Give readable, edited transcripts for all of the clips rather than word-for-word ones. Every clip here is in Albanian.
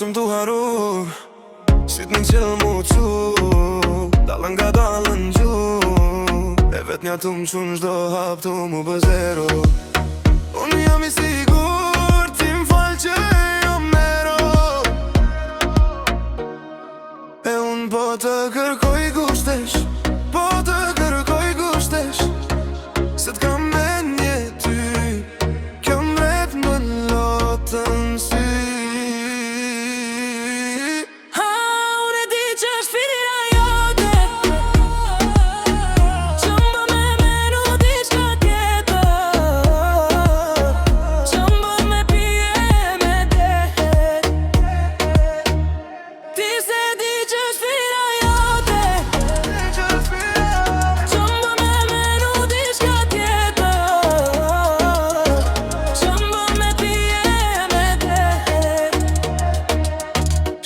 Sëm tu haru Syt në qëllë mu qu Dalën nga dalën gju E vet nja tu më qunë gjdo hap tu mu bë zero. Unë jam i sigur ti m'fal që jo mero. E unë po të kërkoj gushtesh, po të kërkoj gushtesh, se t'kam me një ty, kjo mret më lotën sy.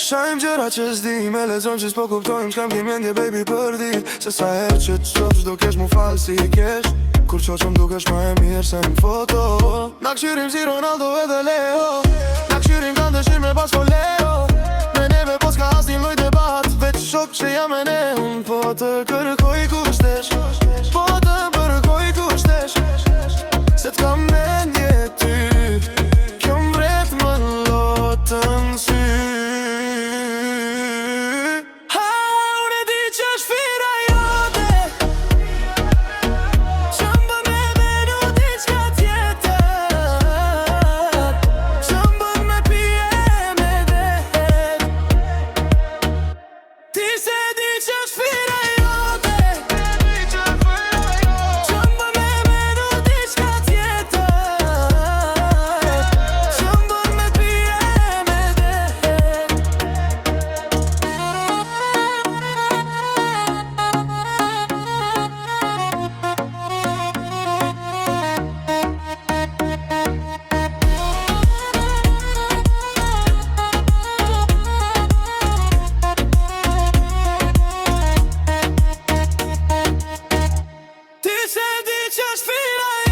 Shajmë gjëra që s'di, me lezojmë që s'po kuptojmë Shkam ki mendje baby për dit, se sa herë që t'shof s'do kesh mu falë si i kesh. Kur qo që m'dukesh ma e mirë se n'foto. Na këshyrim si Ronaldo edhe Leo, na këshyrim kanë dëshirë me pas foleo. Me neve po s'ka as një loj debat, veç shok që jam e ne. Unë po të kërkoj kushtesh, po të përkoj kushtesh, se t'kam me një ty, kjo mbret më lotën sy. Just feel like